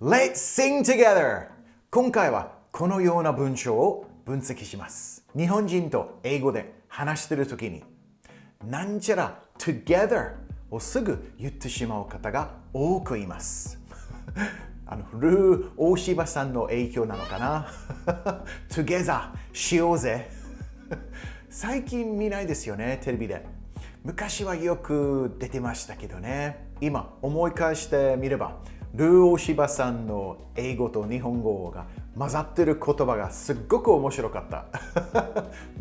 Let's sing together! 今回はこのような文章を分析します。日本人と英語で話しているときに、なんちゃら together をすぐ言ってしまう方が多くいます。ルー大柴さんの影響なのかなtogether しようぜ最近見ないですよね、テレビで。昔はよく出てましたけどね。今思い返してみれば、ルー大柴さんの英語と日本語が混ざってる言葉がすっごく面白かった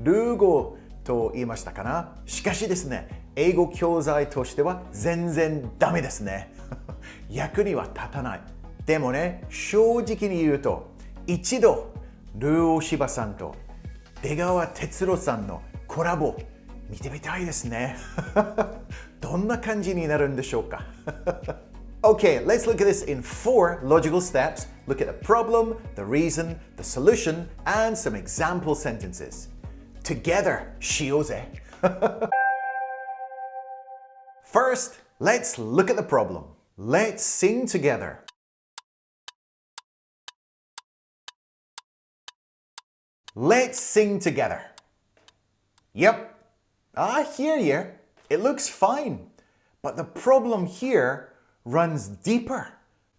ルー語と言いましたかな。しかしですね、英語教材としては全然ダメですね役には立たない。でもね、正直に言うと、一度ルー大柴さんと出川哲朗さんのコラボ見てみたいですねどんな感じになるんでしょうかOkay, let's look at this in 4 logical steps. Look at the problem, the reason, the solution, and some example sentences. Together, しようぜFirst, let's look at the problem. Let's sing together. Let's sing together. Yep, I hear you. It looks fine. But the problem here runs deeper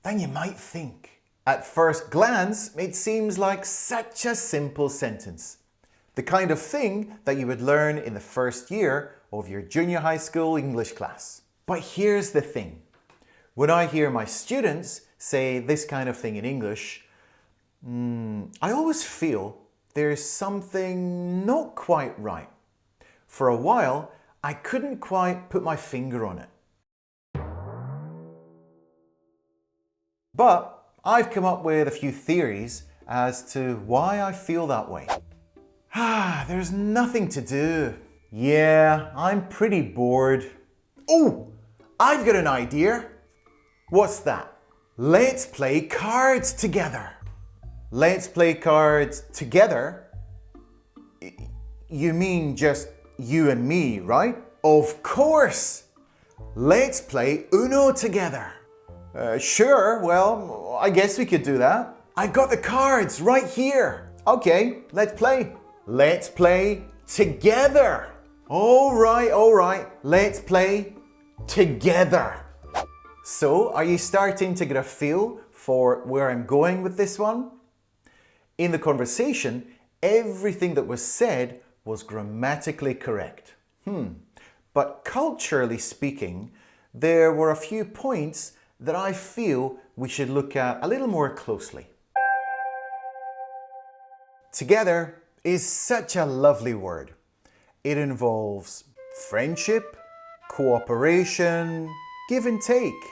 than you might think. At first glance, it seems like such a simple sentence. The kind of thing that you would learn in the first year of your junior high school English class. But here's the thing. When I hear my students say this kind of thing in English, I always feel there's something not quite right. For a while, I couldn't quite put my finger on it. But I've come up with a few theories as to why I feel that way. There's nothing to do. Yeah, I'm pretty bored. Oh, I've got an idea. What's that? Let's play cards together. Let's play cards together? You mean just you and me, right? Of course! Let's play Uno together. Sure, well, I guess we could do that. I've got the cards right here. Okay, let's play. Let's play together. All right. Let's play together. So, are you starting to get a feel for where I'm going with this one? In the conversation, everything that was said was grammatically correct. But culturally speaking, there were a few points that I feel we should look at a little more closely. Together is such a lovely word. It involves friendship, cooperation, give and take.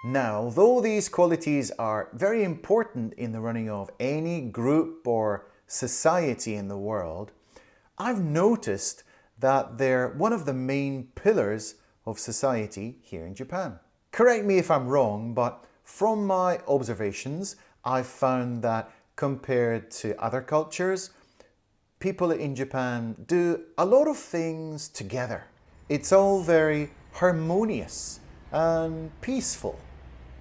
Now, though these qualities are very important in the running of any group or society in the world, I've noticed that they're one of the main pillars of society here in Japan. Correct me if I'm wrong, but from my observations, I've found that compared to other cultures, people in Japan do a lot of things together. It's all very harmonious and peaceful.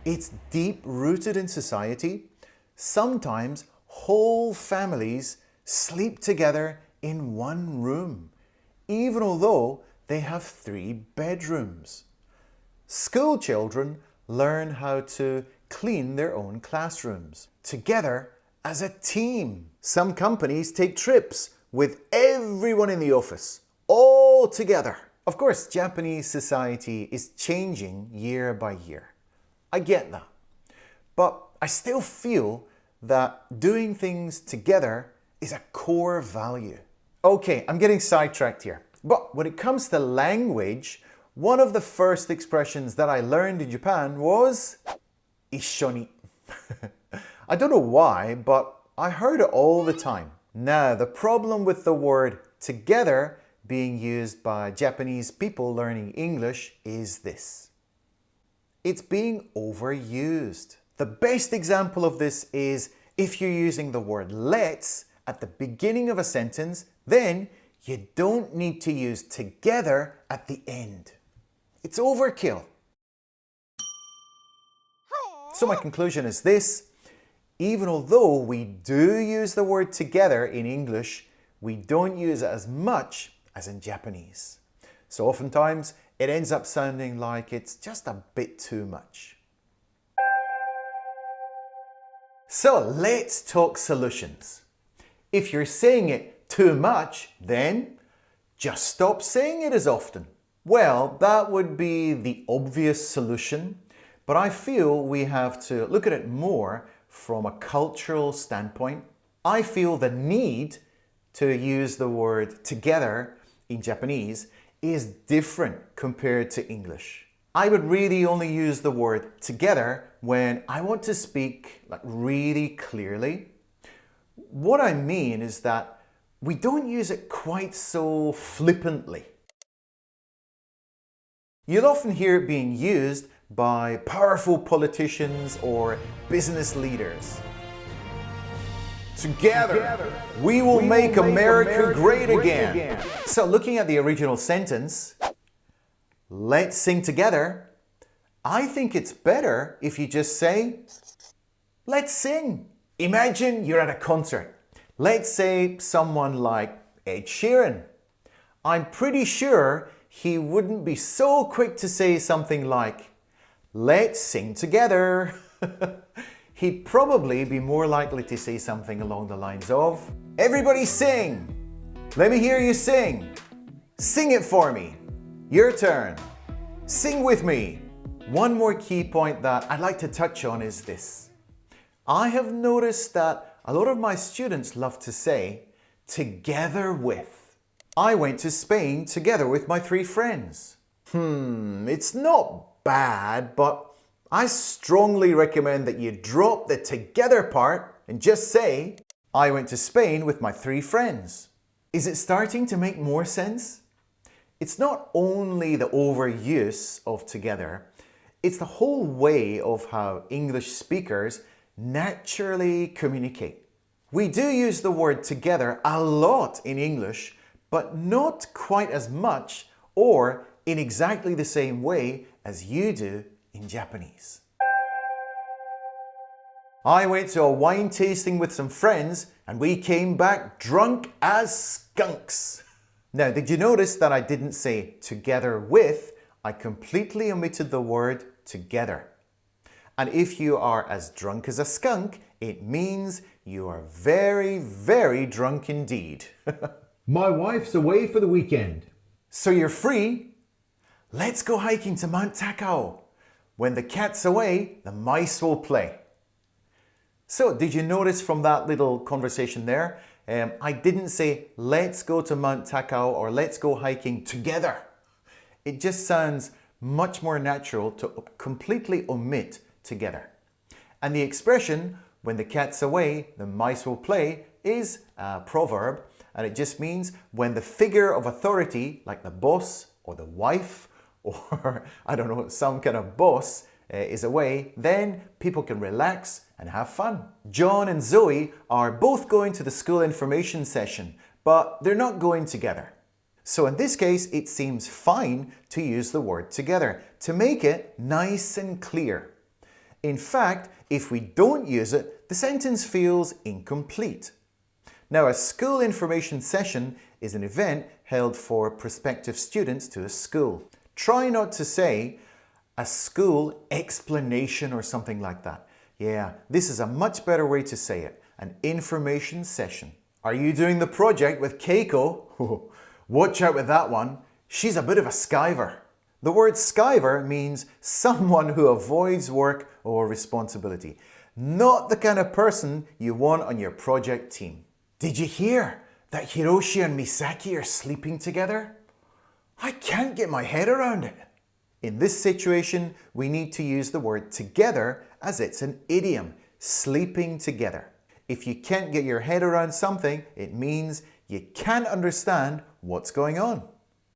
It's deep-rooted in society. Sometimes whole families sleep together in one room, even although they have 3 bedrooms. School children learn how to clean their own classrooms together as a team. Some companies take trips with everyone in the office, all together. Of course, Japanese society is changing year by year. I get that. But I still feel that doing things together is a core value. Okay, I'm getting sidetracked here. But when it comes to language, one of the first expressions that I learned in Japan was 一緒に I don't know why, but I heard it all the time. Now, the problem with the word together being used by Japanese people learning English is this. It's being overused. The best example of this is if you're using the word let's at the beginning of a sentence, then you don't need to use together at the end. It's overkill. So my conclusion is this: even although we do use the word together in English, we don't use it as much as in Japanese. So oftentimes it ends up sounding like it's just a bit too much. So let's talk solutions. If you're saying it too much, then just stop saying it as often. Well, that would be the obvious solution, but I feel we have to look at it more from a cultural standpoint. I feel the need to use the word together in Japanese is different compared to English. I would really only use the word together when I want to speak really clearly. What I mean is that we don't use it quite so flippantly. You'll often hear it being used by powerful politicians or business leaders. Together, we will make America great again. So looking at the original sentence, let's sing together, I think it's better if you just say, let's sing. Imagine you're at a concert. Let's say someone like Ed Sheeran. I'm pretty sure he wouldn't be so quick to say something like, let's sing together. He'd probably be more likely to say something along the lines of, everybody sing. Let me hear you sing. Sing it for me. Your turn. Sing with me. One more key point that I'd like to touch on is this. I have noticed that a lot of my students love to say, together with. I went to Spain together with my 3 friends. It's not bad, but I strongly recommend that you drop the together part and just say, I went to Spain with my 3 friends. Is it starting to make more sense? It's not only the overuse of together, it's the whole way of how English speakers naturally communicate. We do use the word together a lot in English, but not quite as much or in exactly the same way as you do in Japanese. I went to a wine tasting with some friends and we came back drunk as skunks. Now, did you notice that I didn't say together with? I completely omitted the word together. And if you are as drunk as a skunk, it means you are very, very drunk indeed. My wife's away for the weekend. So you're free? Let's go hiking to Mount Takao. When the cat's away, the mice will play. So did you notice from that little conversation there, I didn't say let's go to Mount Takao or let's go hiking together. It just sounds much more natural to completely omit together. And the expression, when the cat's away, the mice will play, is a proverb, and it just means when the figure of authority, like the boss or the wife, or I don't know, some kind of boss is away, then people can relax and have fun. John and Zoe are both going to the school information session, but they're not going together. So in this case, it seems fine to use the word together to make it nice and clear. In fact, if we don't use it, the sentence feels incomplete. Now, a school information session is an event held for prospective students to a school. Try not to say a school explanation or something like that. Yeah, this is a much better way to say it, an information session. Are you doing the project with Keiko? Watch out with that one. She's a bit of a skiver. The word skiver means someone who avoids work or responsibility. Not the kind of person you want on your project team. Did you hear that Hiroshi and Misaki are sleeping together? I can't get my head around it. In this situation, we need to use the word together as it's an idiom, sleeping together. If you can't get your head around something, it means you can't understand what's going on.